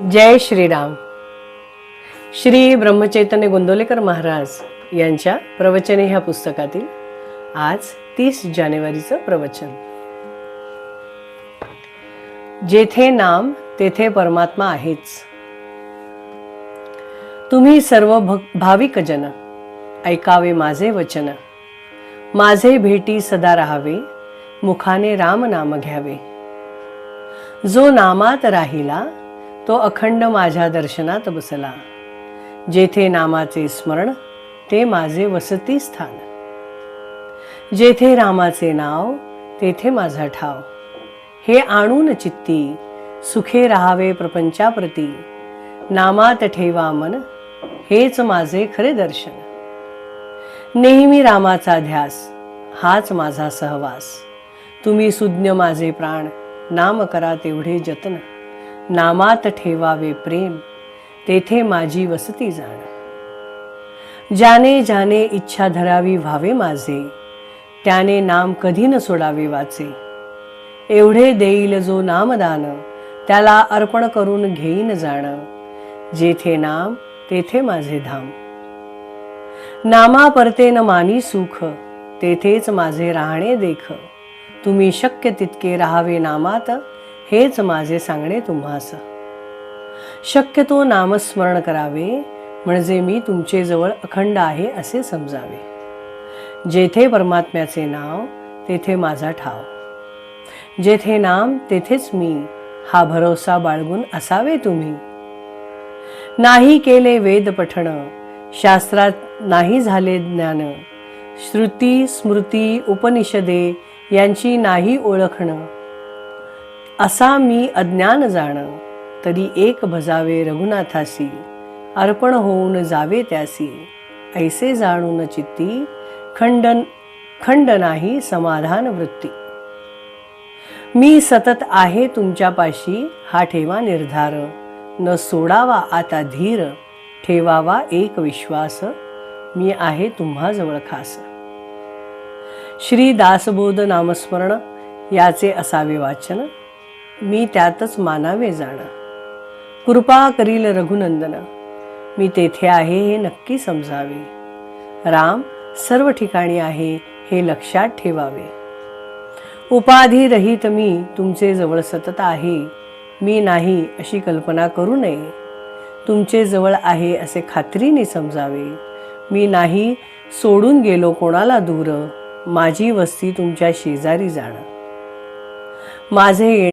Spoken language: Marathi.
जय श्रीराम. श्री ब्रह्मचैतन्य गोंदवलेकर महाराज यांच्या प्रवचने ह्या पुस्तकातील आज 30 जानेवारीचं प्रवचन. जेथे नाम तेथे परमात्मा आहेच. तुम्ही सर्व भाविक जन ऐकावे माझे वचन. माझे भेटी सदा राहावे, मुखाने राम नाम घ्यावे. जो नामात राहिला तो अखंड माझ्या दर्शनात बसला. जेथे नामाचे स्मरण ते माझे वसती स्थान. जेथे रामाचे नाव तेथे माझा ठाव. हे आणून चित्ती सुखे राहावे प्रपंचाप्रती. नामात ठेवा मन हेच माझे खरे दर्शन. नेहमी रामाचा ध्यास हाच माझा सहवास. तुम्ही सुज्ञ माझे प्राण नाम करा तेवढे जतन. नामात ठेवावे प्रेम तेथे माझी वसती जाण. ज्याने ज्याने इच्छा धरावी व्हावे माझे, त्याने नाम कधी न सोडावे वाचे. एवढे देईल जो नामदान त्याला अर्पण करून घेईन जाण. जेथे नाम तेथे माझे धाम. नामा परते न मानी सुख तेथेच माझे राहणे देख. तुम्ही शक्य तितके राहावे नामात हेच माझे सांगणे तुम्हास. शक्यतो नामस्मरण करावे म्हणजे मी तुमचे जवळ अखंड आहे असे समजावे. जेथे परमात्म्याचे नाव तेथे माझा ठाव. जेथे नाम तेथेच मी हा भरोसा बाळगून असावे तुम्ही. नाही केले वेद पठण शास्त्रात नाही झाले ज्ञान. श्रुती स्मृती उपनिषदे यांची नाही ओळखण. असा मी अज्ञान जाण तरी एक भजावे रघुनाथासी. अर्पण होऊन जावे त्यासी. ऐसे जाणून चित्ती खंड नाही समाधान वृत्ती. मी सतत आहे तुमच्यापाशी हा ठेवा निर्धार. न सोडावा आता धीर ठेवावा एक विश्वास. मी आहे तुम्हाजवळ खास. श्री दासबोध नामस्मरण याचे असावे वाचन. मी त्यातच मानावे जाण. कृपा करील रघुनंदन मी तेथे आहे हे नक्की समजावे. राम सर्व ठिकाणी आहे हे लक्षात ठेवावे. उपाधी रहित मी तुमचे जवळ सतत आहे. मी नाही अशी कल्पना करू नये. तुमचे जवळ आहे असे खात्रीने समजावे. मी नाही सोडून गेलो कोणाला दूर. माझी वस्ती तुमच्या शेजारी जाण. माझे